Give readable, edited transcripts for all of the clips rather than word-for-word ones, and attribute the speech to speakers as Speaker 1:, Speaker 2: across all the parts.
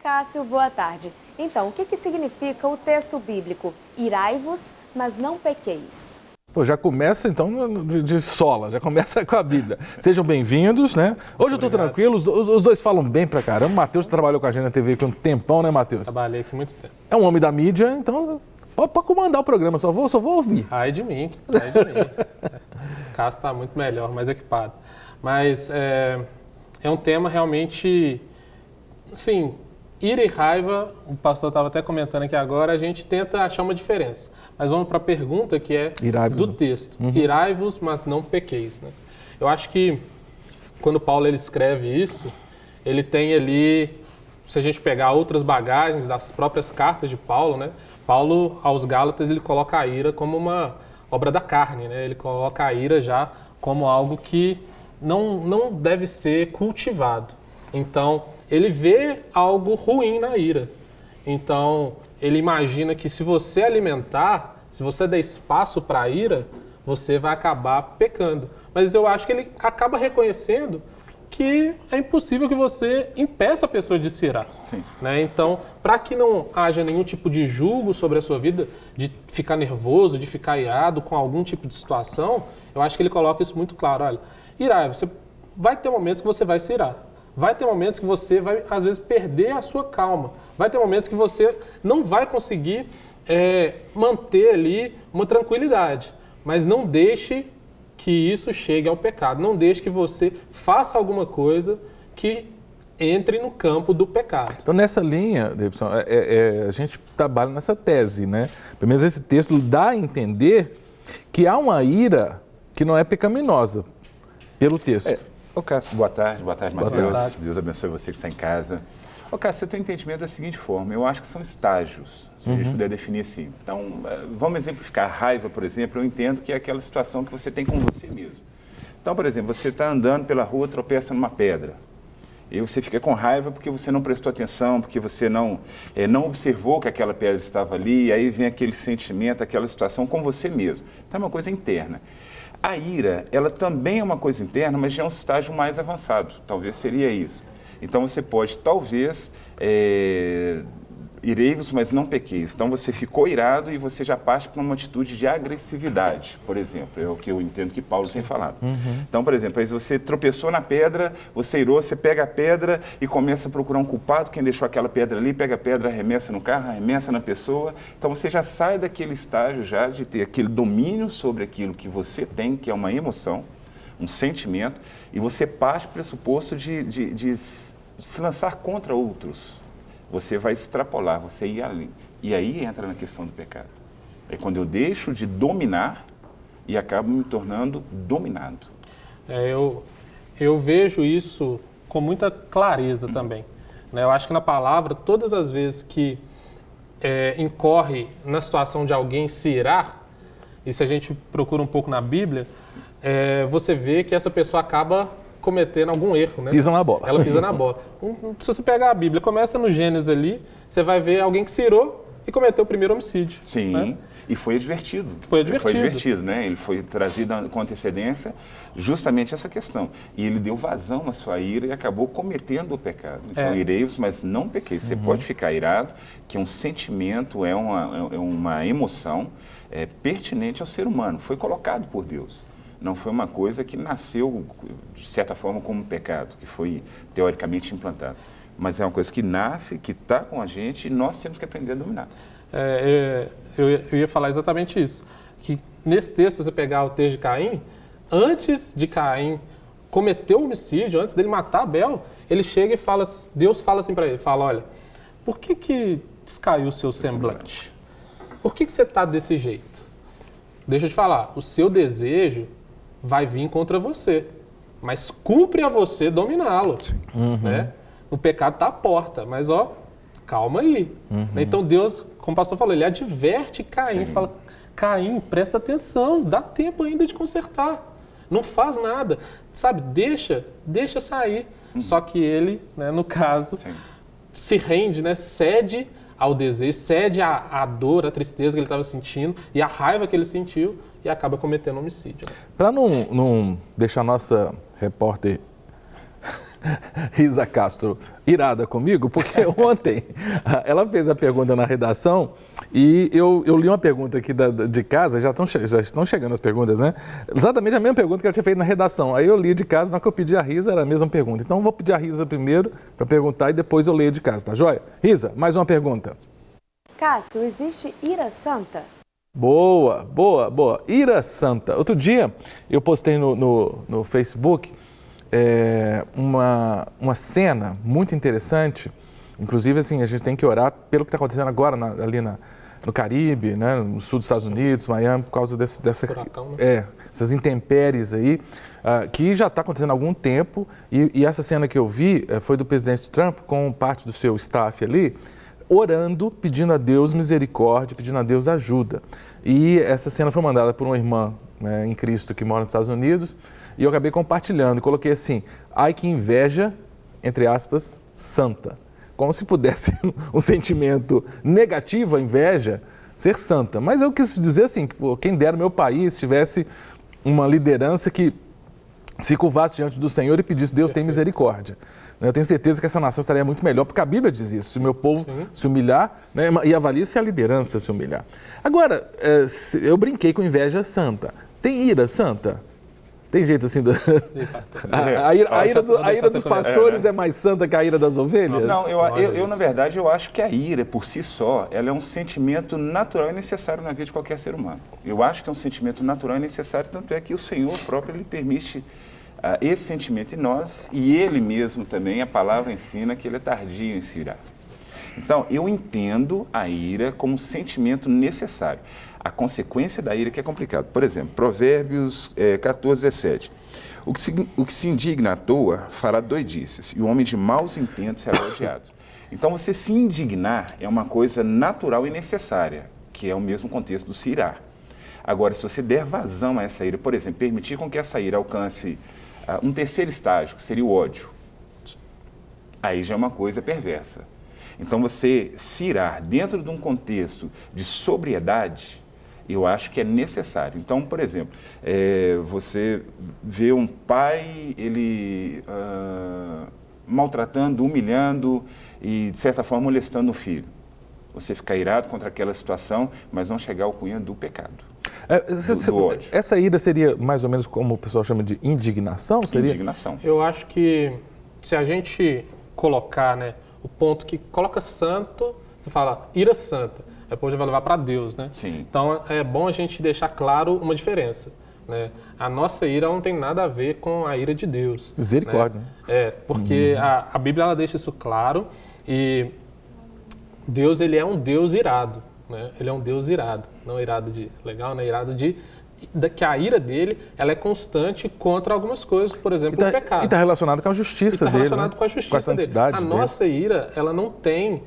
Speaker 1: Cássio, boa tarde. Então, o que significa o texto bíblico? Irai-vos, mas não pequeis.
Speaker 2: Pô, já começa então de sola, já começa com a Bíblia. Sejam bem-vindos, né? Hoje eu tô tranquilo, os dois falam bem pra caramba. O Matheus trabalhou com a gente na TV aqui um tempão, né, Matheus?
Speaker 3: Trabalhei aqui muito tempo.
Speaker 2: É um homem da mídia, então pode comandar o programa, só vou ouvir.
Speaker 3: Ai de mim, ai de mim. O Cássio está muito melhor, mais equipado. Mas é um tema realmente, assim, ira e raiva, o pastor estava até comentando aqui agora, a gente tenta achar uma diferença. Mas vamos para a pergunta que é do texto. Irai-vos, mas não pequeis. Né? Eu acho que quando Paulo ele escreve isso, ele tem ali, se a gente pegar outras bagagens das próprias cartas de Paulo, né? Paulo, aos Gálatas, ele coloca a ira como uma obra da carne, né? Ele coloca a ira já como algo que não deve ser cultivado. Então, ele vê algo ruim na ira. Então, ele imagina que se você alimentar, se você der espaço para a ira, você vai acabar pecando. Mas eu acho que ele acaba reconhecendo que é impossível que você impeça a pessoa de se irar. Né? Então, para que não haja nenhum tipo de julgo sobre a sua vida, de ficar nervoso, de ficar irado com algum tipo de situação, eu acho que ele coloca isso muito claro. Olha, irar, você vai ter momentos que você vai se irar. Vai ter momentos que você vai, às vezes, perder a sua calma. Vai ter momentos que você não vai conseguir manter ali uma tranquilidade. Mas não deixe que isso chegue ao pecado. Não deixe que você faça alguma coisa que entre no campo do pecado.
Speaker 2: Então, nessa linha, Davidson, a gente trabalha nessa tese, né? Pelo menos esse texto dá a entender que há uma ira que não é pecaminosa, pelo texto.
Speaker 4: Ô Cássio, boa tarde, Matheus. Deus abençoe você que está em casa. Ô Cássio, eu tenho entendimento da seguinte forma, eu acho que são estágios, se a gente puder definir assim. Então, vamos exemplificar. A raiva, por exemplo, eu entendo que é aquela situação que você tem com você mesmo. Então, por exemplo, você está andando pela rua, tropeça numa pedra. E você fica com raiva porque você não prestou atenção, porque você não observou que aquela pedra estava ali, e aí vem aquele sentimento, aquela situação com você mesmo. Então, é uma coisa interna. A ira, ela também é uma coisa interna, mas já é um estágio mais avançado. Talvez seria isso. Então, você pode, talvez, irei-vos, mas não pequeis. Então, você ficou irado e você já parte para uma atitude de agressividade, por exemplo. É o que eu entendo que Paulo tem falado. Então, por exemplo, aí você tropeçou na pedra, você irou, você pega a pedra e começa a procurar um culpado, quem deixou aquela pedra ali, pega a pedra, arremessa no carro, arremessa na pessoa. Então, você já sai daquele estágio já de ter aquele domínio sobre aquilo que você tem, que é uma emoção, um sentimento, e você parte para o pressuposto de se lançar contra outros. Você vai extrapolar, você ir além. E aí entra na questão do pecado. É quando eu deixo de dominar e acabo me tornando dominado.
Speaker 3: Eu vejo isso com muita clareza também. Né? Eu acho que na palavra, todas as vezes que incorre na situação de alguém se irar, e se a gente procura um pouco na Bíblia, você vê que essa pessoa acaba cometendo algum erro, né?
Speaker 2: Pisa na bola.
Speaker 3: Ela pisa na bola. Se você pegar a Bíblia, começa no Gênesis ali, você vai ver alguém que se irou e cometeu o primeiro homicídio.
Speaker 4: Sim, né? E foi advertido. Foi advertido, né? Ele foi trazido com antecedência justamente essa questão. E ele deu vazão à sua ira e acabou cometendo o pecado. Então, irei-vos, mas não pequeis. Você pode ficar irado, que é um sentimento, é uma emoção pertinente ao ser humano. Foi colocado por Deus. Não foi uma coisa que nasceu, de certa forma, como um pecado, que foi teoricamente implantado. Mas é uma coisa que nasce, que está com a gente e nós temos que aprender a dominar.
Speaker 3: Eu ia falar exatamente isso. Que nesse texto, se você pegar o texto de Caim, antes de Caim cometer o homicídio, antes dele matar Abel, ele chega e fala, Deus fala assim para ele, fala, olha, por que descaiu o seu semblante? Por que você está desse jeito? Deixa eu te falar, o seu desejo vai vir contra você, mas cumpre a você dominá-lo. Né? O pecado está à porta, mas calma aí. Então Deus, como o pastor falou, ele adverte Caim, fala, Caim, presta atenção, dá tempo ainda de consertar, não faz nada, sabe, deixa sair. Só que ele, né, no caso, se rende, né, cede ao desejo, cede à dor, à tristeza que ele estava sentindo e à raiva que ele sentiu, e acaba cometendo homicídio.
Speaker 2: Para não deixar a nossa repórter Risa Castro irada comigo, porque ontem ela fez a pergunta na redação e eu li uma pergunta aqui de casa, já estão chegando as perguntas, né? Exatamente a mesma pergunta que ela tinha feito na redação. Aí eu li de casa, na hora que eu pedi a Risa, era a mesma pergunta. Então eu vou pedir a Risa primeiro para perguntar e depois eu leio de casa, tá joia? Risa, mais uma pergunta.
Speaker 1: Cássio, existe ira santa?
Speaker 2: Boa. Ira santa. Outro dia eu postei no Facebook uma cena muito interessante. Inclusive, assim, a gente tem que orar pelo que está acontecendo agora no Caribe, né, no sul dos Estados Unidos, Miami, por causa dessa
Speaker 3: furacão, né?
Speaker 2: essas intempéries aí, que já está acontecendo há algum tempo. E essa cena que eu vi foi do presidente Trump com parte do seu staff ali, orando, pedindo a Deus misericórdia, pedindo a Deus ajuda. E essa cena foi mandada por uma irmã, né, em Cristo que mora nos Estados Unidos, e eu acabei compartilhando e coloquei assim: ai que inveja, entre aspas, santa. Como se pudesse um sentimento negativo, a inveja, ser santa. Mas eu quis dizer assim, que quem dera meu país tivesse uma liderança que se curvasse diante do Senhor e pedisse: Deus tem misericórdia. Eu tenho certeza que essa nação estaria muito melhor, porque a Bíblia diz isso: se o meu povo se humilhar, né, e avalia se a liderança se humilhar. Agora, eu brinquei com inveja santa. Tem ira santa? Tem jeito assim? A ira dos pastores é mais santa que a ira das ovelhas?
Speaker 4: Não, eu na verdade, eu acho que a ira, por si só, ela é um sentimento natural e necessário na vida de qualquer ser humano. Eu acho que é um sentimento natural e necessário, tanto é que o Senhor próprio, Ele permite esse sentimento em nós, e Ele mesmo também, a palavra ensina que Ele é tardio em se irar. Então, eu entendo a ira como um sentimento necessário. A consequência da ira que é complicado. Por exemplo, Provérbios 14, 17. O que se indigna à toa fará doidices, e o homem de maus intentos será odiado. Então, você se indignar é uma coisa natural e necessária, que é o mesmo contexto do se irar. Agora, se você der vazão a essa ira, por exemplo, permitir com que essa ira alcance um terceiro estágio, que seria o ódio, aí já é uma coisa perversa. Então, você se irar dentro de um contexto de sobriedade, eu acho que é necessário. Então, por exemplo, você vê um pai, ele maltratando, humilhando e, de certa forma, molestando o filho. Você ficar irado contra aquela situação, mas não chegar ao cunho do pecado, do ódio.
Speaker 2: Essa ira seria mais ou menos como o pessoal chama de indignação? Seria?
Speaker 4: Indignação.
Speaker 3: Eu acho que se a gente colocar, né, o ponto que coloca santo, você fala ira santa, aí depois vai levar para Deus, né?
Speaker 4: Sim.
Speaker 3: Então é bom a gente deixar claro uma diferença, né? A nossa ira não tem nada a ver com a ira de Deus.
Speaker 2: Misericórdia.
Speaker 3: Né? Porque a Bíblia ela deixa isso claro, e Deus, ele é um Deus irado, né? Ele é um Deus irado, não irado de legal, né? Irado que a ira dele, ela é constante contra algumas coisas, por exemplo, o pecado.
Speaker 2: E está relacionado com a justiça dele. Está relacionado,
Speaker 3: né? Com a justiça,
Speaker 2: com a santidade
Speaker 3: dele.
Speaker 2: dele.
Speaker 3: Nossa ira, ela não tem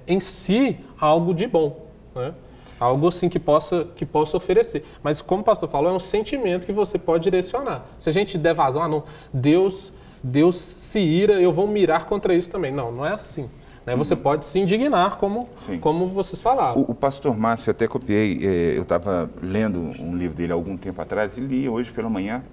Speaker 3: em si algo de bom, né? Algo assim que possa oferecer. Mas como o pastor falou, é um sentimento que você pode direcionar. Se a gente der vazão, Deus se ira, eu vou mirar contra isso também. Não é assim. Né? Você pode se indignar, como vocês falaram.
Speaker 4: O pastor Márcio, até copiei, eu estava lendo um livro dele há algum tempo atrás e li hoje pela manhã.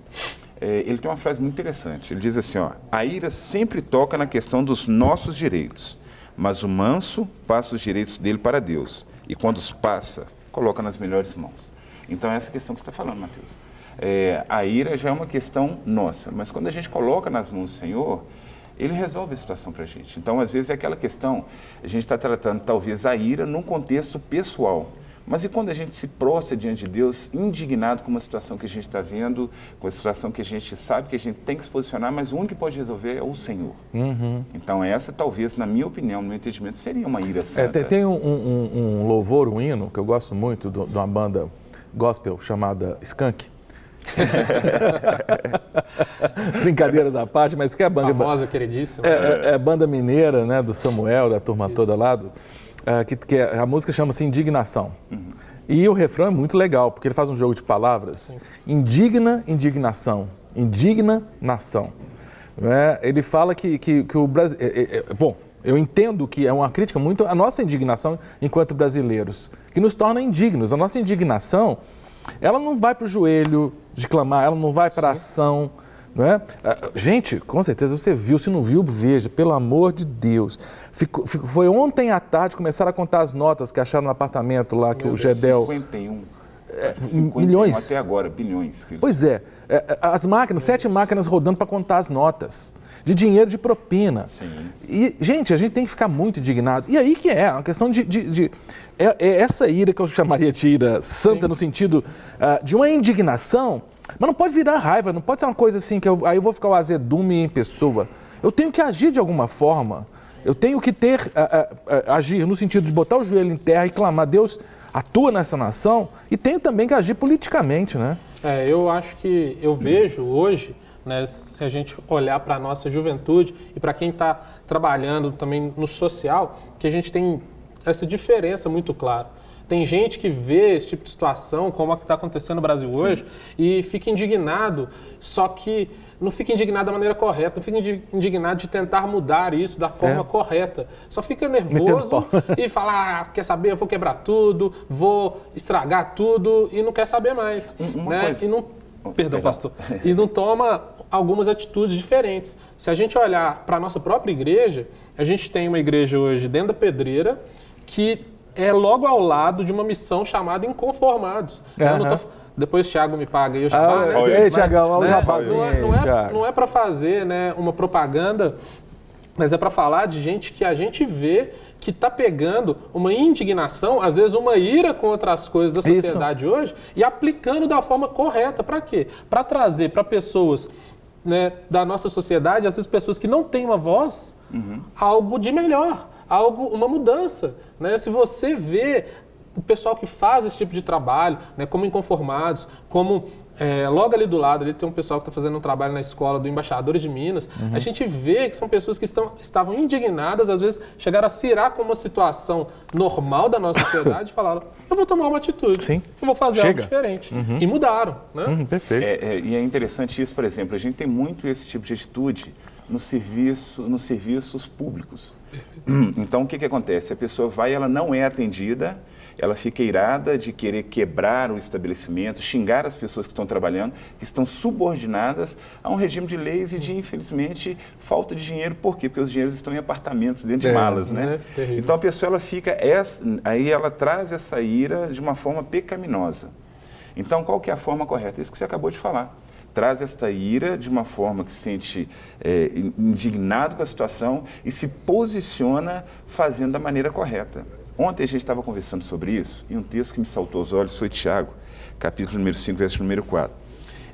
Speaker 4: Ele tem uma frase muito interessante. Ele diz assim, a ira sempre toca na questão dos nossos direitos, mas o manso passa os direitos dele para Deus. E quando os passa, coloca nas melhores mãos. Então, essa questão que você está falando, Mateus. A ira já é uma questão nossa, mas quando a gente coloca nas mãos do Senhor, Ele resolve a situação para a gente. Então, às vezes, é aquela questão, a gente está tratando, talvez, a ira num contexto pessoal. Mas e quando a gente se prostra diante de Deus, indignado com uma situação que a gente está vendo, com uma situação que a gente sabe que a gente tem que se posicionar, mas o único que pode resolver é o Senhor. Então, essa, talvez, na minha opinião, no meu entendimento, seria uma ira santa.
Speaker 2: Tem um louvor, um hino, que eu gosto muito, de uma banda gospel chamada Skank. Brincadeiras à parte, mas que é a banda...
Speaker 3: Famosa, queridíssima.
Speaker 2: É banda mineira, né, do Samuel, da turma toda lá, a música chama-se Indignação. E o refrão é muito legal, porque ele faz um jogo de palavras. Sim. Indigna, indignação. Indigna, nação. Ele fala que o Brasil... Bom, eu entendo que é uma crítica muito à nossa indignação enquanto brasileiros, que nos torna indignos. A nossa indignação, ela não vai para o joelho de clamar, ela não vai para a ação, Não é? Gente, com certeza você viu, se não viu, veja, pelo amor de Deus. Foi ontem à tarde, começaram a contar as notas que acharam no apartamento lá, que o Gedel...
Speaker 4: 51.
Speaker 2: Milhões.
Speaker 4: Até agora, bilhões.
Speaker 2: Pois é, as máquinas, 7 máquinas rodando para contar as notas, de dinheiro de propina.
Speaker 4: Sim.
Speaker 2: E, gente, a gente tem que ficar muito indignado. E aí que é uma questão é essa ira que eu chamaria de ira santa, no sentido de uma indignação, mas não pode virar raiva, não pode ser uma coisa assim que aí eu vou ficar o azedume em pessoa. Eu tenho que agir de alguma forma, eu tenho que agir no sentido de botar o joelho em terra e clamar, Deus, atua nessa nação, e tenho também que agir politicamente, né?
Speaker 3: Eu acho que eu vejo hoje, né, se a gente olhar para a nossa juventude e para quem está trabalhando também no social, que a gente tem essa diferença muito clara. Tem gente que vê esse tipo de situação, como a que está acontecendo no Brasil hoje, e fica indignado, só que não fica indignado da maneira correta, não fica indignado de tentar mudar isso da forma correta. Só fica nervoso e fala, quer saber, eu vou quebrar tudo, vou estragar tudo, e não quer saber mais. Né? E não, perdão, pastor. E não toma algumas atitudes diferentes. Se a gente olhar para a nossa própria igreja, a gente tem uma igreja hoje dentro da Pedreira que é logo ao lado de uma missão chamada Inconformados. Eu não tô... Depois o Thiago me paga aí o jabá,
Speaker 2: né? Thiagão,
Speaker 3: né?
Speaker 2: jabazinho,
Speaker 3: não é para fazer, né, uma propaganda, mas é para falar de gente que a gente vê que está pegando uma indignação, às vezes uma ira contra as coisas da sociedade hoje e aplicando da forma correta. Para quê? Para trazer para pessoas, né, da nossa sociedade, essas pessoas que não têm uma voz, algo de melhor, uma mudança. Né? Se você vê o pessoal que faz esse tipo de trabalho, né, como Inconformados, como logo ali do lado, ali tem um pessoal que está fazendo um trabalho na escola do Embaixadores de Minas, a gente vê que são pessoas que estavam indignadas, às vezes chegaram a se irar com uma situação normal da nossa sociedade e falaram, eu vou tomar uma atitude, eu vou fazer algo diferente. E mudaram. Né?
Speaker 2: Perfeito.
Speaker 4: E é interessante isso, por exemplo, a gente tem muito esse tipo de atitude nos serviços públicos. Então, o que acontece? A pessoa vai, ela não é atendida, ela fica irada de querer quebrar o estabelecimento, xingar as pessoas que estão trabalhando, que estão subordinadas a um regime de leis e de, infelizmente, falta de dinheiro. Por quê? Porque os dinheiros estão em apartamentos, dentro de malas, né? Então a pessoa, ela fica, aí ela traz essa ira de uma forma pecaminosa. Então, qual que é a forma correta? Isso que você acabou de falar. Traz esta ira de uma forma que se sente indignado com a situação e se posiciona fazendo da maneira correta. Ontem a gente estava conversando sobre isso e um texto que me saltou aos olhos foi Tiago, capítulo número 5, verso número 4.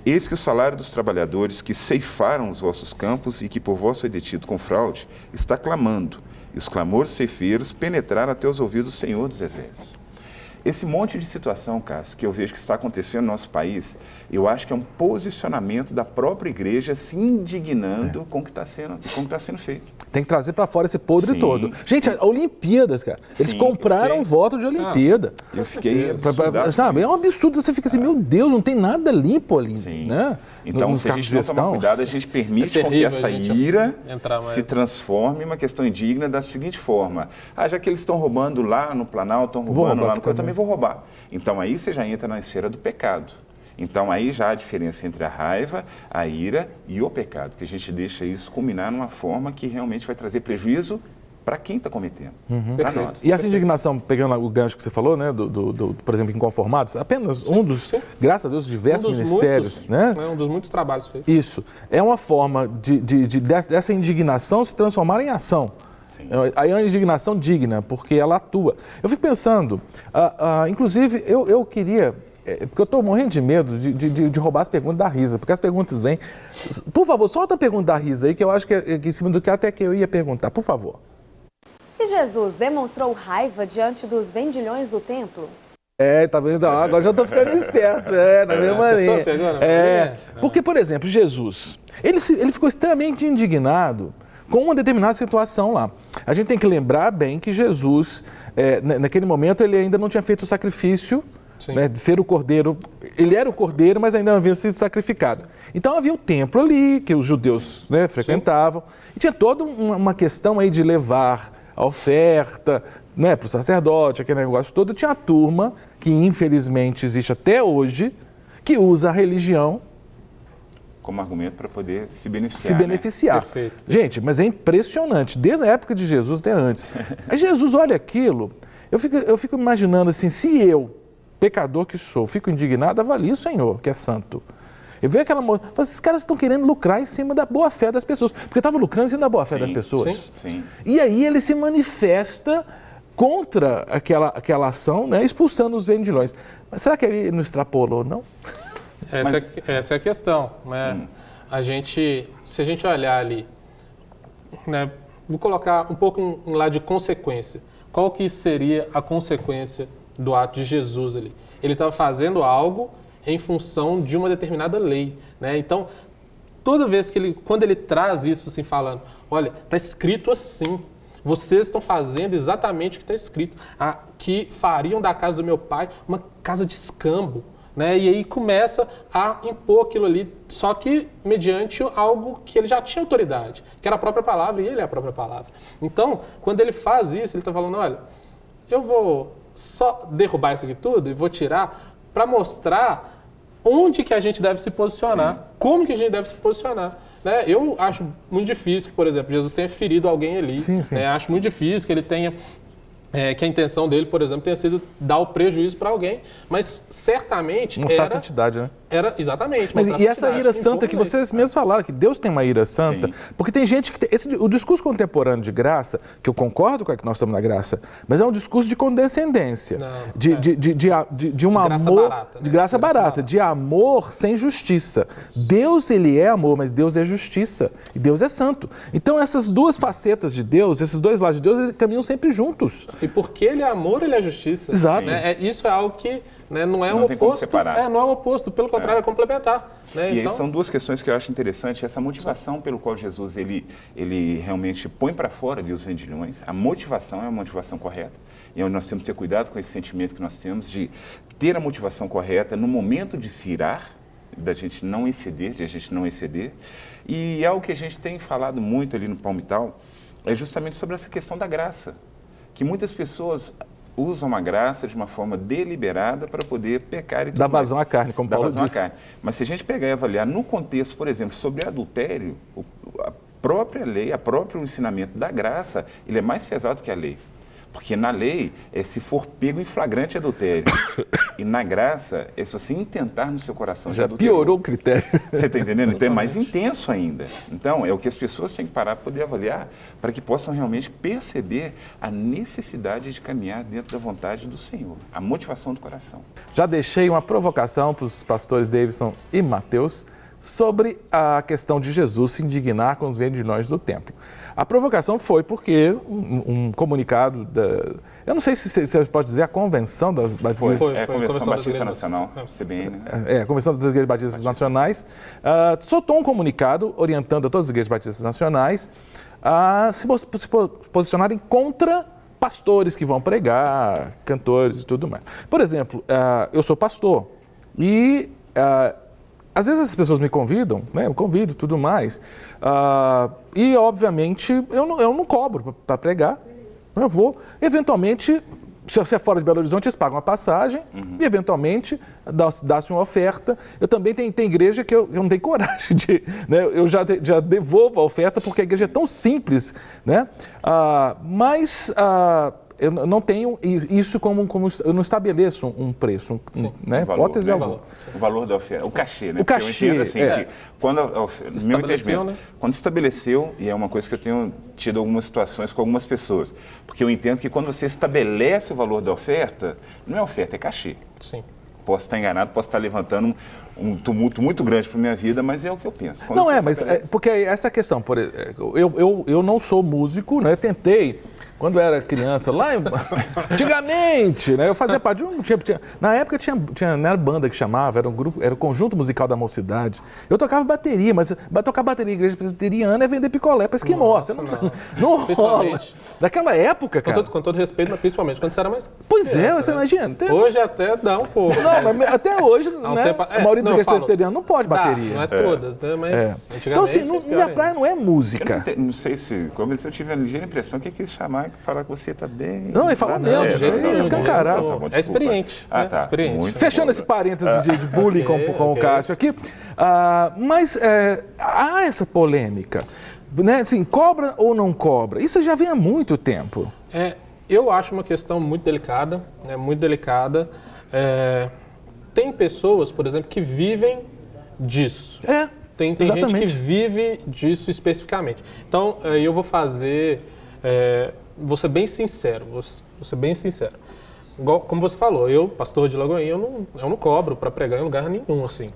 Speaker 4: Eis que o salário dos trabalhadores que ceifaram os vossos campos e que por vós foi detido com fraude, está clamando, e os clamores ceifeiros penetraram até os ouvidos do Senhor dos Exércitos. Esse monte de situação, Cássio, que eu vejo que está acontecendo no nosso país, eu acho que é um posicionamento da própria igreja se indignando com o que está sendo feito.
Speaker 2: Tem que trazer para fora esse podre todo. Gente, Olimpíadas, cara. Eles compraram voto de Olimpíada.
Speaker 4: Eu fiquei
Speaker 2: sabe, é um absurdo. Você fica assim, meu Deus, não tem nada limpo ali. Né?
Speaker 4: Então, se a gente não tomar cuidado, a gente permite com que essa ira se transforme em uma questão indigna da seguinte forma. Já que eles estão roubando lá no Planalto, estão roubando lá no... Eu também vou roubar. Então, aí você já entra na esfera do pecado. Então, aí já há a diferença entre a raiva, a ira e o pecado, que a gente deixa isso culminar numa forma que realmente vai trazer prejuízo para quem está cometendo, para nós.
Speaker 2: E essa indignação, pegando o gancho que você falou, né, por exemplo, Inconformados, apenas um dos, graças a Deus, diversos ministérios. Né?
Speaker 3: Um dos muitos trabalhos feitos.
Speaker 2: Isso. É uma forma dessa indignação se transformar em ação. Aí é uma indignação digna, porque ela atua. Eu fico pensando, inclusive, eu queria... Porque eu estou morrendo de medo de roubar as perguntas da Risa, porque as perguntas vêm... Por favor, solta a pergunta da Risa aí, que eu acho que é em cima do que até que eu ia perguntar, por favor.
Speaker 1: E Jesus demonstrou raiva diante dos vendilhões do templo?
Speaker 2: Tá vendo? Agora já estou ficando esperto, na mesma linha. Porque, por exemplo, Jesus, ele ficou extremamente indignado com uma determinada situação lá. A gente tem que lembrar bem que Jesus, naquele momento, ele ainda não tinha feito o sacrifício, né, de ser o cordeiro. Ele era o cordeiro, mas ainda não havia sido sacrificado. Então havia o templo ali, que os judeus, né, frequentavam, e tinha toda uma questão aí de levar a oferta, né, para o sacerdote, aquele negócio todo. Tinha a turma, que infelizmente existe até hoje, que usa a religião
Speaker 4: como argumento para poder se beneficiar.
Speaker 2: Se beneficiar.
Speaker 3: Perfeito.
Speaker 2: Gente, mas é impressionante, desde a época de Jesus até antes. Aí Jesus olha aquilo, eu fico imaginando assim, se eu, pecador que sou, fico indignado, avalie o Senhor, que é santo. Eu vejo aquela moça, esses caras estão querendo lucrar em cima da boa-fé das pessoas, porque estava lucrando em cima da boa-fé das pessoas.
Speaker 4: Sim.
Speaker 2: E aí ele se manifesta contra aquela ação, né, expulsando os vendilhões. Mas será que ele não extrapolou, não?
Speaker 3: Essa é a questão, né? Se a gente olhar ali, né, vou colocar um pouco um lado de consequência. Qual que seria a consequência do ato de Jesus ali? Ele estava fazendo algo em função de uma determinada lei, né? Então, toda vez quando ele traz isso assim falando, olha, está escrito assim, vocês estão fazendo exatamente o que está escrito, que fariam da casa do meu pai uma casa de escambo, né? E aí começa a impor aquilo ali, só que mediante algo que ele já tinha autoridade, que era a própria palavra, e ele é a própria palavra. Então, quando ele faz isso, ele está falando, olha, eu vou só derrubar isso aqui tudo e vou tirar para mostrar onde que a gente deve se posicionar, como que a gente deve se posicionar. Né? Eu acho muito difícil que, por exemplo, Jesus tenha ferido alguém ali.
Speaker 2: Sim.
Speaker 3: Né? Acho muito difícil que ele tenha... que a intenção dele, por exemplo, tenha sido dar o prejuízo para alguém, mas certamente
Speaker 2: mostrar a santidade, né?
Speaker 3: Exatamente.
Speaker 2: Mas e essa ira santa que vocês mesmos falaram, que Deus tem uma ira santa, porque tem gente que o discurso contemporâneo de graça, que eu concordo com a que nós estamos na graça, mas é um discurso de condescendência, de um
Speaker 3: graça
Speaker 2: amor,
Speaker 3: barata, né?
Speaker 2: de graça barata, de amor sem justiça. Deus, ele é amor, mas Deus é justiça e Deus é santo. Então essas duas facetas de Deus, esses dois lados de Deus, eles caminham sempre juntos.
Speaker 3: E porque ele é amor, ele é justiça.
Speaker 2: Exato.
Speaker 3: Né? Isso é algo que, né, não é
Speaker 4: Não
Speaker 3: um
Speaker 4: tem como
Speaker 3: oposto.
Speaker 4: separar.
Speaker 3: Não é um oposto, pelo contrário, é complementar. Né?
Speaker 4: E
Speaker 3: Então,
Speaker 4: aí são duas questões que eu acho interessante. Essa motivação pelo qual Jesus ele realmente põe para fora ali os vendilhões. A motivação é a motivação correta. E onde nós temos que ter cuidado com esse sentimento que nós temos de ter a motivação correta no momento de se irar, da gente não exceder, de a gente não exceder. E algo que a gente tem falado muito ali no Palmital é justamente sobre essa questão da graça. Que muitas pessoas usam a graça de uma forma deliberada para poder pecar e tudo
Speaker 2: Dá vazão
Speaker 4: mais.
Speaker 2: à carne, como Paulo disse.
Speaker 4: Mas se a gente pegar e avaliar no contexto, por exemplo, sobre adultério, a própria lei, o próprio ensinamento da graça, ele é mais pesado que a lei. Porque na lei é se for pego em flagrante adultério. E na graça é se você intentar no seu coração de
Speaker 2: Já
Speaker 4: adultério.
Speaker 2: piorou o critério.
Speaker 4: Você está entendendo? Então é mais intenso ainda. Então é o que as pessoas têm que parar para poder avaliar, para que possam realmente perceber a necessidade de caminhar dentro da vontade do Senhor, a motivação do coração.
Speaker 2: Já deixei uma provocação para os pastores Davidson e Mateus sobre a questão de Jesus se indignar com os vendilhões do templo. A provocação foi porque um comunicado eu não sei se você pode dizer a Convenção das Batistas...
Speaker 4: Foi a Convenção Batista Nacional, CBN, né?
Speaker 2: A Convenção das Igrejas Batistas Nacionais soltou um comunicado orientando a todas as Igrejas Batistas Nacionais a se posicionarem contra pastores que vão pregar, cantores e tudo mais. Por exemplo, eu sou pastor e... às vezes as pessoas me convidam, né? Eu convido e tudo mais. E, obviamente, eu não cobro para pregar. Eu vou. Eventualmente, se você é fora de Belo Horizonte, eles pagam a passagem e, eventualmente, dá-se uma oferta. Eu também tenho igreja que eu não tenho coragem de... Né? Eu já devolvo a oferta porque a igreja é tão simples, né? Eu não tenho isso como eu não estabeleço um preço, né? Hipótese alguma.
Speaker 4: O valor da oferta, o cachê, né?
Speaker 2: O cachê,
Speaker 4: eu entendo assim que quando meu entendimento, né? Quando estabeleceu, e é uma coisa que eu tenho tido algumas situações com algumas pessoas, porque eu entendo que quando você estabelece o valor da oferta, não é oferta, é cachê.
Speaker 3: Sim.
Speaker 4: Posso estar enganado, posso estar levantando um tumulto muito grande para a minha vida, mas é o que eu penso.
Speaker 2: Não mas porque essa questão, eu não sou músico, né? Eu tentei, quando eu era criança, antigamente, né? Eu fazia parte de um... na época não era banda que chamava, era um grupo, era o Conjunto Musical da Mocidade. Eu tocava bateria, mas tocar bateria em igreja presbiteriana é vender picolé para esquimó. Você não rola. Daquela época, cara.
Speaker 3: Com todo respeito, mas principalmente quando você era mais...
Speaker 2: Pois é, você imagina.
Speaker 3: Hoje até dá um pouco.
Speaker 2: Não, mas até hoje, né? A maioria das igrejas presbiterianas não pode bateria.
Speaker 3: Não é todas, né? Mas antigamente...
Speaker 2: Então, assim, minha praia não é música.
Speaker 4: Não sei se... Como se eu tive a ligeira impressão que quis chamar lá e falar que você está bem.
Speaker 2: Não, ele falou mesmo,
Speaker 3: de jeito nenhum,
Speaker 2: escancarado.
Speaker 4: Tá bom,
Speaker 3: É experiente.
Speaker 4: Ah,
Speaker 3: né?
Speaker 4: tá.
Speaker 3: Experiente.
Speaker 4: Muito
Speaker 2: Fechando
Speaker 4: bom.
Speaker 2: esse parênteses de bullying com o Cássio aqui, mas há essa polêmica, né? Assim, cobra ou não cobra? Isso já vem há muito tempo.
Speaker 3: Eu acho uma questão muito delicada, né? Muito delicada. Tem pessoas, por exemplo, que vivem disso. Tem gente
Speaker 2: exatamente.
Speaker 3: que vive disso especificamente. Então, eu vou ser bem sincero, Igual, como você falou, eu, pastor de Lagoinha, eu não cobro para pregar em lugar nenhum, assim.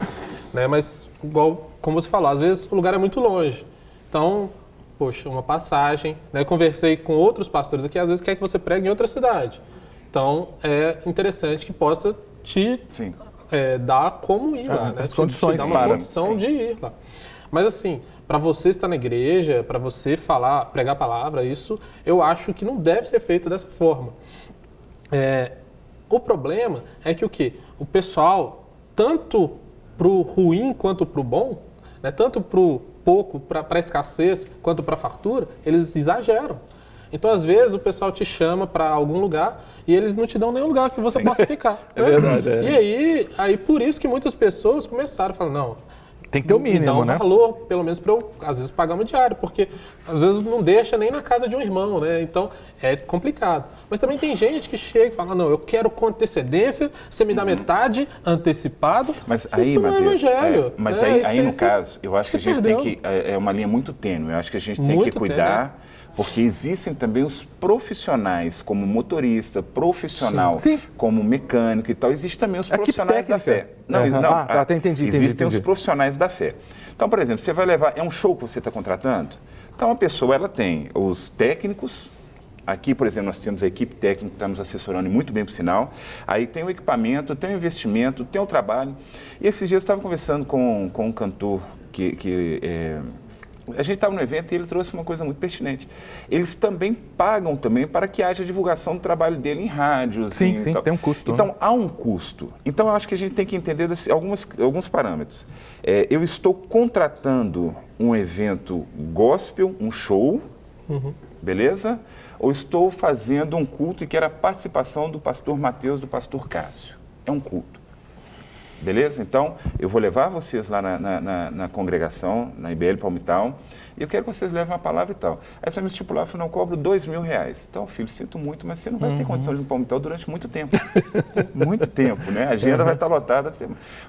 Speaker 3: Né? Mas, igual, como você falou, às vezes o lugar é muito longe. Então, poxa, uma passagem, né? Conversei com outros pastores aqui, às vezes quer que você pregue em outra cidade. Então, é interessante que possa te dar como ir lá, né?
Speaker 2: As condições
Speaker 3: te dar uma
Speaker 2: para.
Speaker 3: condição de ir lá. Mas assim, para você estar na igreja, para você pregar a palavra, isso eu acho que não deve ser feito dessa forma. O problema é que o quê? O pessoal, tanto pro ruim quanto pro bom, né? Tanto pro pouco, para a escassez, quanto para a fartura, eles exageram. Então, às vezes, o pessoal te chama para algum lugar e eles não te dão nenhum lugar que você possa ficar.
Speaker 2: É verdade.
Speaker 3: E aí, por isso que muitas pessoas começaram a falar, não,
Speaker 2: tem que ter o
Speaker 3: me dá
Speaker 2: mínimo,
Speaker 3: um
Speaker 2: né?
Speaker 3: valor, pelo menos para eu, às vezes, pagar uma diária, porque às vezes não deixa nem na casa de um irmão, né? Então, é complicado. Mas também tem gente que chega e fala, não, eu quero com antecedência, você me dá metade antecipado.
Speaker 4: Mas aí,
Speaker 3: isso não é
Speaker 4: Matheus,
Speaker 3: evangelho.
Speaker 4: mas
Speaker 3: né?
Speaker 4: aí no
Speaker 3: Isso
Speaker 4: caso, eu acho que a gente
Speaker 3: perdeu.
Speaker 4: tem que... É uma linha muito tênue, eu acho que a gente tem
Speaker 3: Muito
Speaker 4: que cuidar, porque existem também os profissionais, como motorista, profissional,
Speaker 2: Sim.
Speaker 4: como mecânico e tal, existem também os
Speaker 2: Equipe
Speaker 4: profissionais da
Speaker 2: técnica.
Speaker 4: fé.
Speaker 2: Entendi.
Speaker 4: Existem os profissionais da fé. Então, por exemplo, você vai levar... É um show que você está contratando? Então, a pessoa, ela tem os técnicos. Aqui, por exemplo, nós temos a equipe técnica que está nos assessorando muito bem, por sinal. Aí tem o equipamento, tem o investimento, tem o trabalho. E esses dias eu estava conversando com um cantor a gente estava no evento e ele trouxe uma coisa muito pertinente. Eles também pagam para que haja divulgação do trabalho dele em rádios.
Speaker 2: Sim,
Speaker 4: tal.
Speaker 2: tem um custo.
Speaker 4: Então, há um custo. Então, eu acho que a gente tem que entender alguns parâmetros. Eu estou contratando um evento gospel, um show, beleza? Ou estou fazendo um culto e quero a participação do pastor Mateus, do pastor Cássio. É um culto. Beleza? Então, eu vou levar vocês lá na congregação, na IBL Palmital, e eu quero que vocês levem uma palavra e tal. Aí você me estipular, eu falei, não, eu cobro R$2.000. Então, filho, sinto muito, mas você não vai ter condição de ir no Palmital durante muito tempo. Muito tempo, né? A agenda vai estar lotada.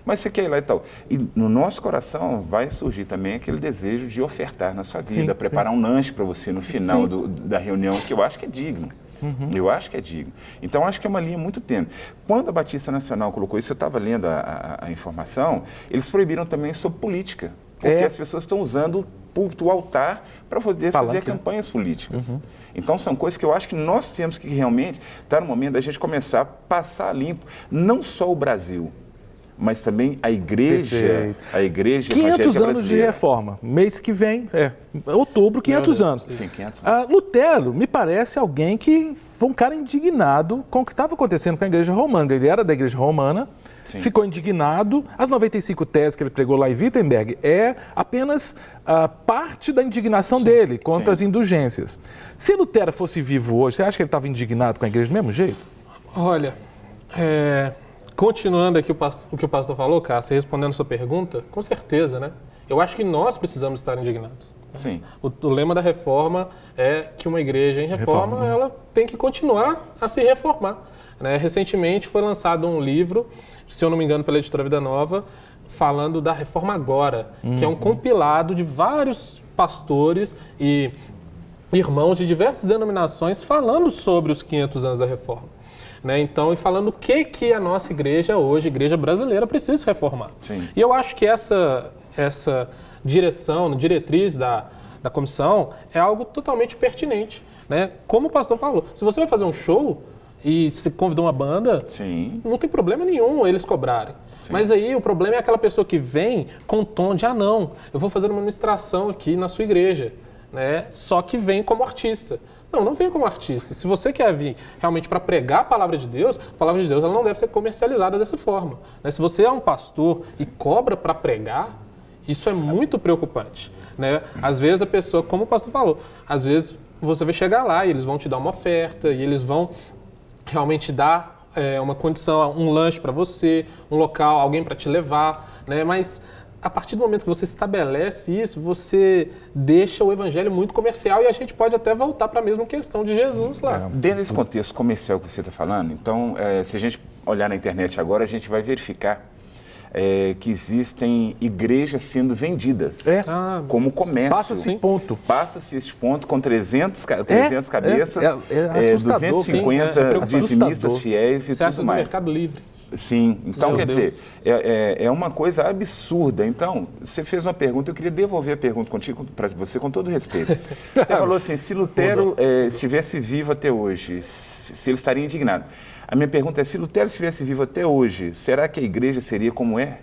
Speaker 4: Mas você quer ir lá e tal. E no nosso coração vai surgir também aquele desejo de ofertar na sua vida, preparar um lanche para você no final da reunião, que eu acho que é digno. Eu acho que é digno. Então, acho que é uma linha muito tênue. Quando a Batista Nacional colocou isso, eu estava lendo a informação, eles proibiram também sobre política. Porque as pessoas estão usando o púlpito, o altar, para poder fazer campanhas políticas. Então, são coisas que eu acho que nós temos que realmente estar no momento da gente começar a passar limpo. Não só o Brasil, mas também a igreja, a igreja
Speaker 2: 500 anos
Speaker 4: brasileira.
Speaker 2: de reforma. Mês que vem, outubro, 500 anos.
Speaker 4: Sim, 500 anos.
Speaker 2: Lutero me parece alguém que foi um cara indignado com o que estava acontecendo com a igreja romana. Ele era da igreja romana, ficou indignado. As 95 teses que ele pregou lá em Wittenberg é apenas parte da indignação dele contra as indulgências. Se Lutero fosse vivo hoje, você acha que ele estava indignado com a igreja do mesmo jeito?
Speaker 3: Olha, continuando aqui o que o pastor falou, Cássio, respondendo a sua pergunta, com certeza, né? Eu acho que nós precisamos estar indignados.
Speaker 4: Sim.
Speaker 3: O lema da reforma é que uma igreja em reforma, ela tem que continuar a se reformar. Né? Recentemente foi lançado um livro, se eu não me engano, pela editora Vida Nova, falando da Reforma Agora, que é um compilado de vários pastores e irmãos de diversas denominações falando sobre os 500 anos da reforma. Né? Então, e falando o que a nossa igreja hoje, igreja brasileira, precisa se reformar.
Speaker 4: Sim.
Speaker 3: E eu acho que essa diretriz da comissão é algo totalmente pertinente. Né? Como o pastor falou, se você vai fazer um show e se convidou uma banda, não tem problema nenhum eles cobrarem. Mas aí o problema é aquela pessoa que vem com o tom de, não, eu vou fazer uma ministração aqui na sua igreja, né? Só que vem como artista. Não vem como artista. Se você quer vir realmente para pregar a palavra de Deus ela não deve ser comercializada dessa forma. Né? Se você é um pastor e cobra para pregar, isso é muito preocupante. Né? Às vezes a pessoa, como o pastor falou, às vezes você vai chegar lá e eles vão te dar uma oferta, e eles vão realmente dar uma condição, um lanche para você, um local, alguém para te levar, né? Mas a partir do momento que você estabelece isso, você deixa o evangelho muito comercial, e a gente pode até voltar para a mesma questão de Jesus lá.
Speaker 4: Dentro desse contexto comercial que você está falando, então, se a gente olhar na internet agora, a gente vai verificar que existem igrejas sendo vendidas como comércio.
Speaker 2: Passa-se ponto.
Speaker 4: Passa-se este ponto com 300 cabeças,
Speaker 2: assustador,
Speaker 4: 250 dizimistas fiéis e
Speaker 3: você acha
Speaker 4: tudo
Speaker 3: no
Speaker 4: mais.
Speaker 3: Mercado Livre.
Speaker 4: Sim, então
Speaker 3: Meu
Speaker 4: quer
Speaker 3: Deus.
Speaker 4: dizer, é uma coisa absurda. Então, você fez uma pergunta, eu queria devolver a pergunta contigo, para você com todo respeito. Você falou assim, se Lutero estivesse vivo até hoje, se ele estaria indignado. A minha pergunta é, se Lutero estivesse vivo até hoje, será que a igreja seria como é?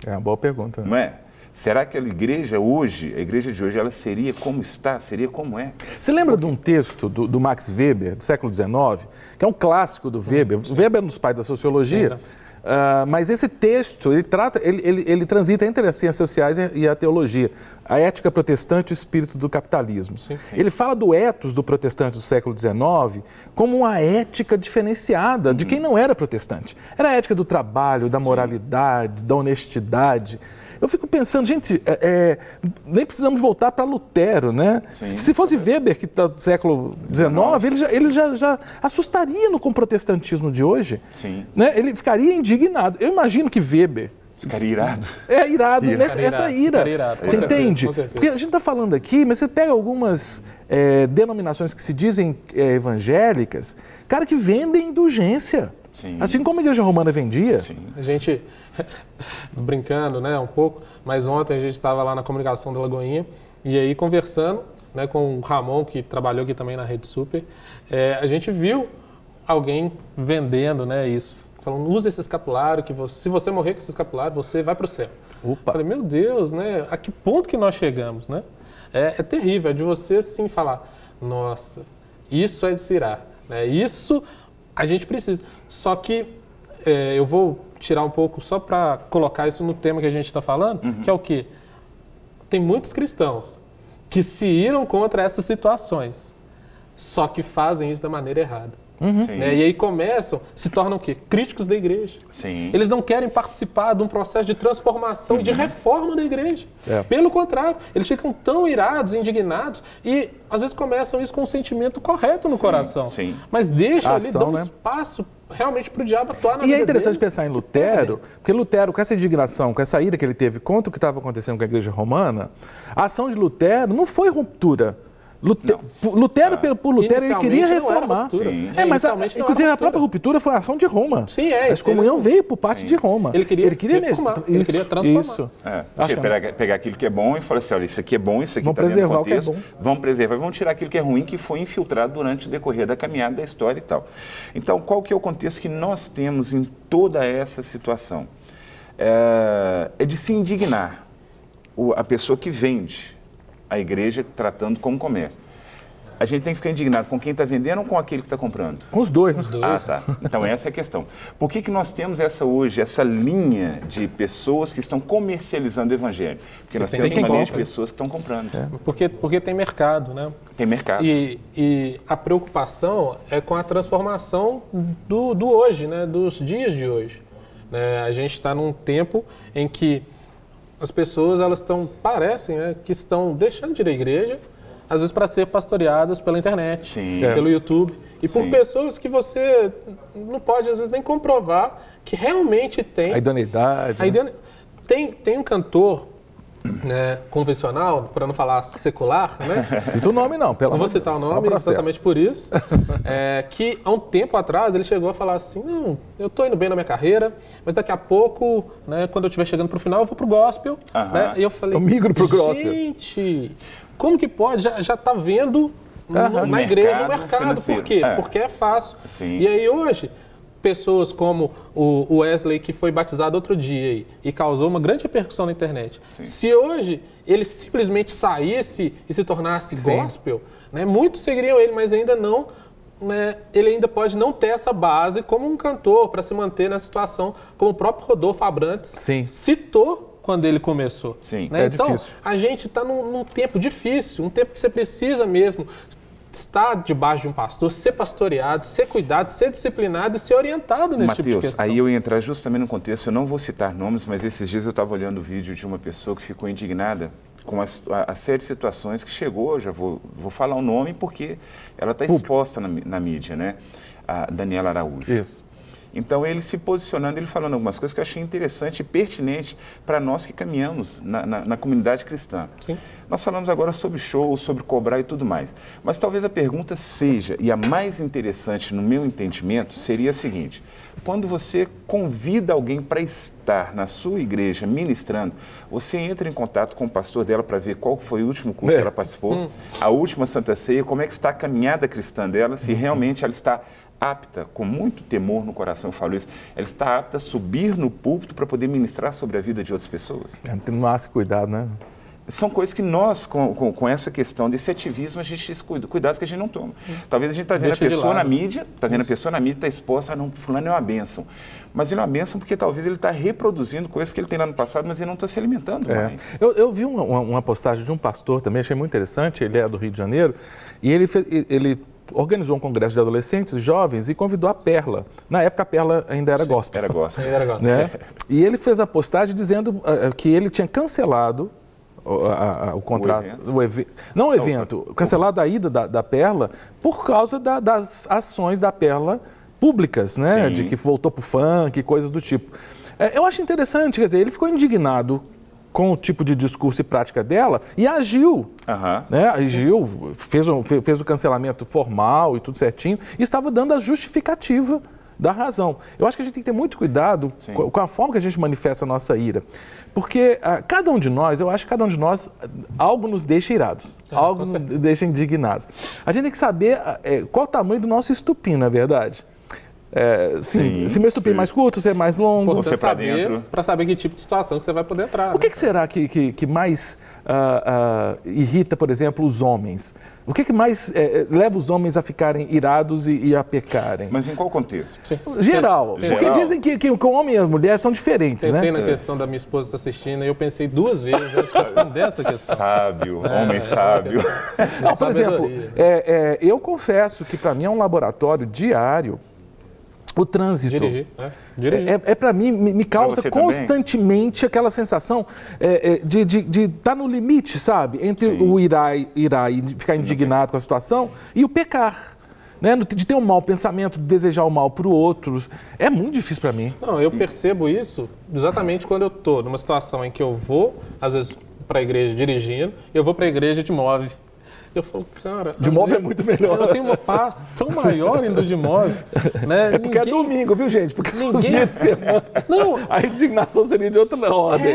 Speaker 2: É uma boa pergunta.
Speaker 4: Não é? Será que a igreja hoje, a igreja de hoje, ela seria como está, seria como é?
Speaker 2: Você lembra de um texto do Max Weber, do século XIX, que é um clássico do Weber? Weber é um dos pais da sociologia, mas esse texto, ele transita entre as ciências sociais e a teologia, a ética protestante e o espírito do capitalismo.
Speaker 3: Sim.
Speaker 2: Ele fala do ethos do protestante do século XIX como uma ética diferenciada de quem não era protestante. Era a ética do trabalho, da moralidade, da honestidade. Eu fico pensando, gente, nem precisamos voltar para Lutero, né? Se fosse Weber, que está do século XIX, ele já assustaria com o protestantismo de hoje.
Speaker 4: Sim.
Speaker 2: Né? Ele ficaria indignado. Eu imagino que Weber
Speaker 4: Ficaria irado.
Speaker 2: Irado, essa ira.
Speaker 3: Ficaria irado, com
Speaker 2: você
Speaker 3: certeza,
Speaker 2: entende?
Speaker 3: com certeza.
Speaker 2: Porque a gente está falando aqui, mas você pega algumas denominações que se dizem evangélicas, cara, que vendem indulgência.
Speaker 4: Sim.
Speaker 2: Assim como a Igreja Romana vendia.
Speaker 4: Sim.
Speaker 3: A gente, brincando, né, um pouco, mas ontem a gente estava lá na comunicação da Lagoinha, e aí conversando, né, com o Ramon, que trabalhou aqui também na Rede Super, a gente viu alguém vendendo, né, isso, falando, usa esse escapulário, que se você morrer com esse escapulário, você vai para o céu.
Speaker 2: Opa.
Speaker 3: Falei, meu Deus, né, a que ponto que nós chegamos, né? É terrível, é de você assim falar, nossa, isso é de se irar, né? Isso a gente precisa. Só que eu vou tirar um pouco só para colocar isso no tema que a gente está falando, que é o quê? Tem muitos cristãos que se iram contra essas situações, só que fazem isso da maneira errada.
Speaker 4: Sim.
Speaker 3: Né? E aí se tornam o quê? Críticos da igreja.
Speaker 4: Sim.
Speaker 3: Eles não querem participar de um processo de transformação e de reforma da igreja. Pelo contrário, eles ficam tão irados, indignados e às vezes começam isso com um sentimento correto no coração.
Speaker 4: Sim.
Speaker 3: Mas deixa ali, dá um
Speaker 2: né?
Speaker 3: espaço realmente para o diabo atuar na
Speaker 2: E
Speaker 3: vida
Speaker 2: é interessante
Speaker 3: deles.
Speaker 2: pensar em Lutero, porque Lutero, com essa indignação, com essa ira que ele teve contra o que estava acontecendo com a Igreja Romana, a ação de Lutero não foi ruptura. Lutero, por Lutero, ele queria
Speaker 3: Inicialmente não era
Speaker 2: reformar.
Speaker 3: ruptura.
Speaker 4: Sim.
Speaker 2: Mas
Speaker 3: Inicialmente não
Speaker 2: inclusive
Speaker 3: era
Speaker 2: a própria ruptura foi a ação de Roma.
Speaker 3: Sim,
Speaker 2: A excomunhão veio por parte de Roma.
Speaker 3: Ele queria
Speaker 2: mesmo.
Speaker 3: reformar, ele queria transformar.
Speaker 2: Isso.
Speaker 4: Você pegar aquilo que é bom e falar assim, olha, isso aqui é bom, isso aqui
Speaker 2: Vamos
Speaker 4: está dentro do
Speaker 2: preservar o que é
Speaker 4: contexto.
Speaker 2: bom.
Speaker 4: Vamos preservar, vamos tirar aquilo que é ruim, que foi infiltrado durante o decorrer da caminhada da história e tal. Então, qual que é o contexto que nós temos em toda essa situação? É de se indignar a pessoa que vende a igreja tratando como comércio. A gente tem que ficar indignado com quem está vendendo ou com aquele que está comprando?
Speaker 2: Com os dois, né?
Speaker 4: Ah, tá. Então essa é a questão. Por que nós temos essa linha de pessoas que estão comercializando o evangelho? Porque nós temos uma linha de pessoas que estão comprando.
Speaker 3: Porque tem mercado, né?
Speaker 4: Tem mercado.
Speaker 3: E a preocupação é com a transformação do hoje, né? Dos dias de hoje. A gente está num tempo em que as pessoas parecem, né, que estão deixando de ir à igreja, às vezes para ser pastoreadas pela internet, pelo YouTube, e por pessoas que você não pode, às vezes, nem comprovar que realmente tem...
Speaker 2: A idoneidade.
Speaker 3: Tem um cantor, né, convencional, para não falar secular, né?
Speaker 2: Cita o nome não, pelo
Speaker 3: Não vou citar o nome exatamente por isso, que há um tempo atrás ele chegou a falar assim, não, eu estou indo bem na minha carreira, mas daqui a pouco, né, quando eu estiver chegando para o final, eu vou para o gospel. Né? E eu falei,
Speaker 2: eu migro para o gospel.
Speaker 3: Gente, como que pode? Já está vendo na igreja o mercado. Por quê? Porque é fácil.
Speaker 4: Sim.
Speaker 3: E aí hoje, pessoas como o Wesley, que foi batizado outro dia e causou uma grande repercussão na internet. Sim. Se hoje ele simplesmente saísse e se tornasse gospel, né, muitos seguiriam ele, mas ainda não, né, ele ainda pode não ter essa base como um cantor para se manter nessa situação, como o próprio Rodolfo Abrantes citou quando ele começou.
Speaker 4: Sim,
Speaker 3: né?
Speaker 2: é
Speaker 3: Então,
Speaker 2: difícil.
Speaker 3: a gente está num tempo difícil, um tempo que você precisa mesmo estar debaixo de um pastor, ser pastoreado, ser cuidado, ser disciplinado e ser orientado nesse tipo de
Speaker 4: Mateus,
Speaker 3: questão.
Speaker 4: aí eu ia entrar justamente no contexto, eu não vou citar nomes, mas esses dias eu estava olhando o vídeo de uma pessoa que ficou indignada com a série de situações que chegou, já vou falar o nome porque ela está exposta na mídia, né? A Daniela Araújo.
Speaker 2: Isso.
Speaker 4: Então, ele se posicionando, ele falando algumas coisas que eu achei interessante e pertinente para nós que caminhamos na comunidade cristã.
Speaker 3: Sim.
Speaker 4: Nós falamos agora sobre show, sobre cobrar e tudo mais. Mas talvez a pergunta seja, e a mais interessante no meu entendimento, seria a seguinte: quando você convida alguém para estar na sua igreja ministrando, você entra em contato com o pastor dela para ver qual foi o último culto que ela participou, a última Santa Ceia, como é que está a caminhada cristã dela, se realmente ela está apta, com muito temor no coração, eu falo isso, ela está apta a subir no púlpito para poder ministrar sobre a vida de outras pessoas.
Speaker 2: Tem no esse cuidado, né?
Speaker 4: São coisas que nós, com essa questão desse ativismo, a gente cuidados que a gente não toma. Talvez a gente está vendo a pessoa na mídia, está exposta, não, fulano é uma bênção. Mas ele é uma bênção porque talvez ele está reproduzindo coisas que ele tem lá no passado, mas ele não está se alimentando mais.
Speaker 2: Eu vi uma postagem de um pastor também, achei muito interessante, ele é do Rio de Janeiro, e ele organizou um congresso de adolescentes, jovens, e convidou a Perla. Na época, a Perla ainda era gospel.
Speaker 4: Era gospel.
Speaker 2: Né? E ele fez a postagem dizendo que ele tinha cancelado o contrato, cancelado a ida da Perla por causa das ações da Perla públicas, né?
Speaker 4: Sim.
Speaker 2: De que voltou pro funk, coisas do tipo. Eu acho interessante, quer dizer, ele ficou indignado com o tipo de discurso e prática dela e agiu. Né? Agiu, fez o cancelamento formal e tudo certinho e estava dando a justificativa da razão. Eu acho que a gente tem que ter muito cuidado com a forma que a gente manifesta a nossa ira. Porque cada um de nós, algo nos deixa irados, algo nos deixa indignados. A gente tem que saber qual o tamanho do nosso estupim, na verdade. Se meu estupim é mais curto, se é mais longo.
Speaker 4: Você para dentro.
Speaker 3: Para saber que tipo de situação que você vai poder entrar.
Speaker 2: O que será que mais irrita, por exemplo, os homens? O que mais leva os homens a ficarem irados e a pecarem?
Speaker 4: Mas em qual contexto?
Speaker 2: Geral. Porque dizem que o homem e a mulher são diferentes,
Speaker 3: Pensei
Speaker 2: né?
Speaker 3: na questão da minha esposa estar assistindo e eu pensei 2 vezes antes de responder essa questão.
Speaker 4: Sábio, homem sábio.
Speaker 2: Não, por exemplo, eu confesso que para mim é um laboratório diário o trânsito.
Speaker 3: Dirigir.
Speaker 2: Para mim, me causa constantemente aquela sensação de estar no limite, sabe? Entre o irá e ficar indignado com a situação e o pecar. Né? De ter um mau pensamento, de desejar o mal para o outro. É muito difícil para mim.
Speaker 3: Não, eu percebo isso exatamente quando eu estou numa situação em que eu vou, às vezes, para a igreja dirigindo, eu vou para a igreja de móvel. Eu falo, cara...
Speaker 2: De móvel é muito melhor.
Speaker 3: Eu tenho uma paz tão maior indo de móvel. Né?
Speaker 2: Porque é domingo, viu, gente? Porque são os dias de semana.
Speaker 3: Não.
Speaker 2: A indignação seria de outra ordem.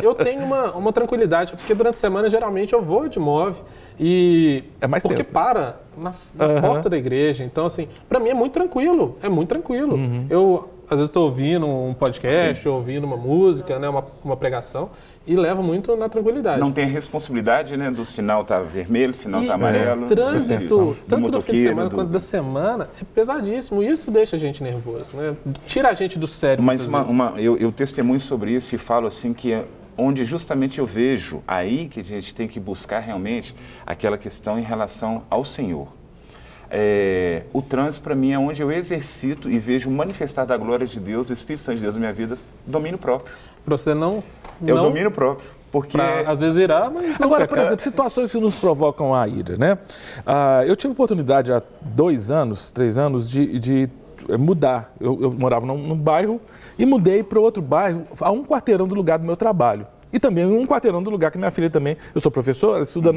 Speaker 3: Eu tenho uma tranquilidade. Porque durante a semana, geralmente, eu vou de móvel. E...
Speaker 2: É mais
Speaker 3: porque
Speaker 2: tenso.
Speaker 3: para na porta da igreja. Então, assim, para mim é muito tranquilo. É muito tranquilo. Eu, às vezes, estou ouvindo um podcast, ouvindo uma música, né, uma pregação. E leva muito na tranquilidade.
Speaker 4: Não tem a responsabilidade, né, do sinal tá vermelho, sinal tá amarelo.
Speaker 3: Trânsito, tanto do fim de semana quanto da semana, é pesadíssimo. Isso deixa a gente nervoso, né? Tira a gente do sério.
Speaker 4: Mas eu testemunho sobre isso e falo assim que onde justamente eu vejo aí que a gente tem que buscar realmente aquela questão em relação ao Senhor. O trânsito, para mim, é onde eu exercito e vejo manifestar da glória de Deus, do Espírito Santo de Deus na minha vida, domínio próprio.
Speaker 3: Para você não...
Speaker 4: É o domínio próprio. Porque...
Speaker 3: às vezes irá, mas não
Speaker 2: Agora,
Speaker 3: pecar.
Speaker 2: por exemplo, situações que nos provocam a ira, né? Eu tive oportunidade há 2 anos, 3 anos, de mudar. Eu morava num bairro e mudei para outro bairro, a 1 quarteirão do lugar do meu trabalho. E também 1 quarteirão do lugar que minha filha também... Eu sou professor, ela estuda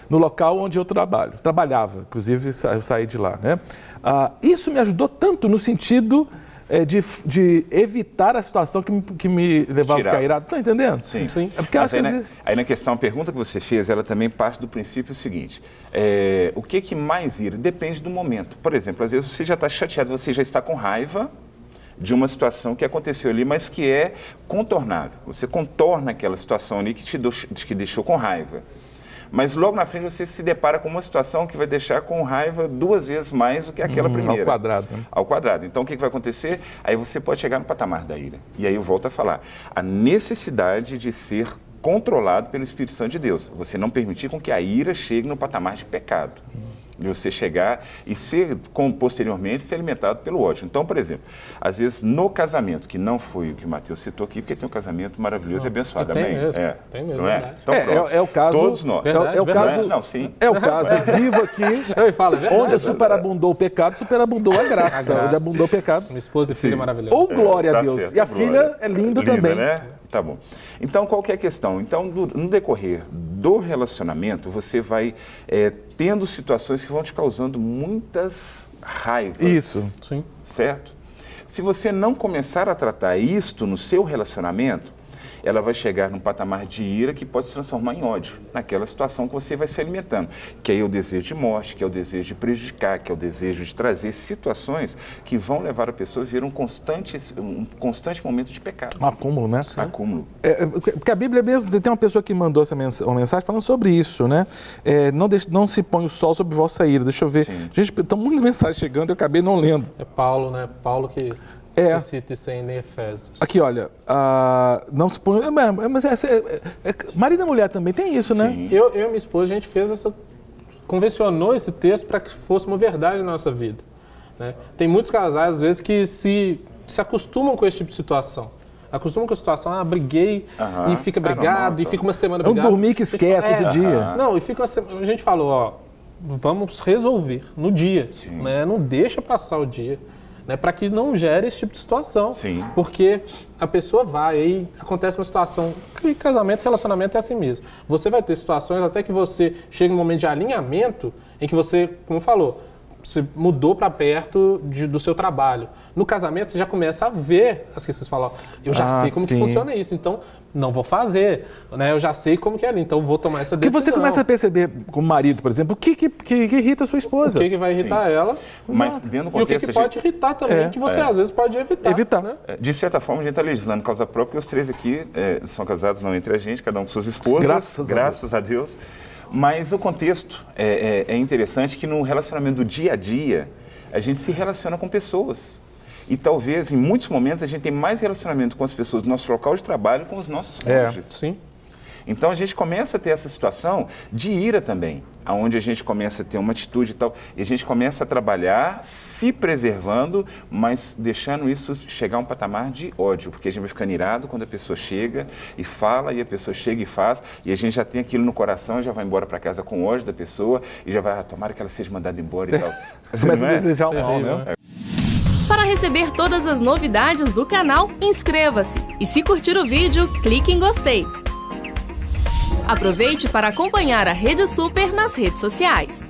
Speaker 2: no local onde eu trabalhava. Inclusive, eu saí de lá, né? Isso me ajudou tanto no sentido... De evitar a situação que me levava a ficar irado. Está entendendo?
Speaker 4: Sim.
Speaker 2: Porque
Speaker 4: mas aí na questão, a pergunta que você fez, ela também parte do princípio seguinte. O que mais ira? Depende do momento. Por exemplo, às vezes você já está chateado, você já está com raiva de uma situação que aconteceu ali, mas que é contornável. Você contorna aquela situação ali que te deixou com raiva. Mas logo na frente você se depara com uma situação que vai deixar com raiva 2 vezes mais do que aquela primeira.
Speaker 2: Ao quadrado. Né?
Speaker 4: Ao quadrado. Então o que vai acontecer? Aí você pode chegar no patamar da ira. E aí eu volto a falar. A necessidade de ser controlado pelo Espírito Santo de Deus. Você não permitir com que a ira chegue no patamar de pecado. De você chegar e posteriormente ser alimentado pelo ódio. Então, por exemplo, às vezes no casamento, que não foi o que o Matheus citou aqui, porque tem um casamento maravilhoso e abençoado.
Speaker 3: Tem
Speaker 4: Amém?
Speaker 3: mesmo,
Speaker 4: Tem
Speaker 3: mesmo,
Speaker 4: não é?
Speaker 3: verdade.
Speaker 4: Então,
Speaker 2: É o caso.
Speaker 4: Todos nós.
Speaker 3: Verdade,
Speaker 2: é o
Speaker 3: verdade.
Speaker 2: caso.
Speaker 4: Não, sim.
Speaker 2: É o caso vivo aqui.
Speaker 3: Eu falo, é verdade.
Speaker 2: Onde superabundou o pecado, superabundou a graça. Onde abundou o pecado.
Speaker 3: Uma esposa e filha maravilhosa.
Speaker 2: Ou glória a
Speaker 4: Tá
Speaker 2: Deus.
Speaker 4: certo,
Speaker 2: E a
Speaker 4: glória.
Speaker 2: filha é linda também.
Speaker 4: Né? Tá bom. Então, qual que é a questão? Então, no decorrer do relacionamento, você vai tendo situações que vão te causando muitas raivas.
Speaker 2: Isso.
Speaker 3: Sim.
Speaker 4: Certo? Se você não começar a tratar isto no seu relacionamento, ela vai chegar num patamar de ira que pode se transformar em ódio, naquela situação que você vai se alimentando, que aí é o desejo de morte, que é o desejo de prejudicar, que é o desejo de trazer situações que vão levar a pessoa a ver um constante momento de pecado.
Speaker 2: Um acúmulo, né?
Speaker 4: Acúmulo.
Speaker 2: Porque a Bíblia mesmo, tem uma pessoa que mandou uma mensagem falando sobre isso, né? Não se põe o sol sobre vossa ira. Deixa eu ver.
Speaker 4: Sim.
Speaker 2: Gente, estão muitas mensagens chegando e eu acabei não lendo.
Speaker 3: É Paulo, né? Paulo que cita isso aí em Efésios.
Speaker 2: Aqui, olha, não se põe... Mas marido e mulher também tem isso, né?
Speaker 4: Sim.
Speaker 3: Eu e minha esposa, a gente convencionou esse texto para que fosse uma verdade na nossa vida. Né? Tem muitos casais, às vezes, que se acostumam com esse tipo de situação. Acostumam com a situação, briguei, e fica brigado, e fica uma semana brigado.
Speaker 2: Dormir que esquece outro dia.
Speaker 3: Não, e fica uma semana... A gente falou, vamos resolver no dia. Né? Não deixa passar o dia. Né, para que não gere esse tipo de situação.
Speaker 4: Sim.
Speaker 3: Porque a pessoa vai, aí acontece uma situação, e casamento, relacionamento é assim mesmo. Você vai ter situações até que você chega num momento de alinhamento em que você, como falou, você mudou para perto do seu trabalho. No casamento, você já começa a ver as questões. Você fala, eu já sei como que funciona isso, então não vou fazer. Né? Eu já sei como que é ali, então vou tomar essa decisão.
Speaker 2: Porque você começa a perceber, como marido, por exemplo, o que irrita a sua esposa.
Speaker 3: O que vai irritar ela.
Speaker 4: Mas dentro do
Speaker 3: E o
Speaker 4: contexto...
Speaker 3: que pode irritar também, que você às vezes pode evitar. Né?
Speaker 4: De certa forma, a gente está legislando causa própria, porque os 3 aqui são casados não entre a gente, cada um com suas esposas. Graças a Deus. Mas o contexto é interessante que no relacionamento do dia a dia, a gente se relaciona com pessoas. E talvez, em muitos momentos, a gente tem mais relacionamento com as pessoas do nosso local de trabalho com os nossos cônjuges.
Speaker 3: Sim.
Speaker 4: Então a gente começa a ter essa situação de ira também, onde a gente começa a ter uma atitude e tal, e a gente começa a trabalhar se preservando, mas deixando isso chegar a um patamar de ódio, porque a gente vai ficando irado quando a pessoa chega e fala, e a pessoa chega e faz, e a gente já tem aquilo no coração e já vai embora para casa com ódio da pessoa, e já vai, tomara que ela seja mandada embora e tal.
Speaker 2: Começa a desejar o mal, né?
Speaker 5: Para receber todas as novidades do canal, inscreva-se. E se curtir o vídeo, clique em gostei. Aproveite para acompanhar a Rede Super nas redes sociais.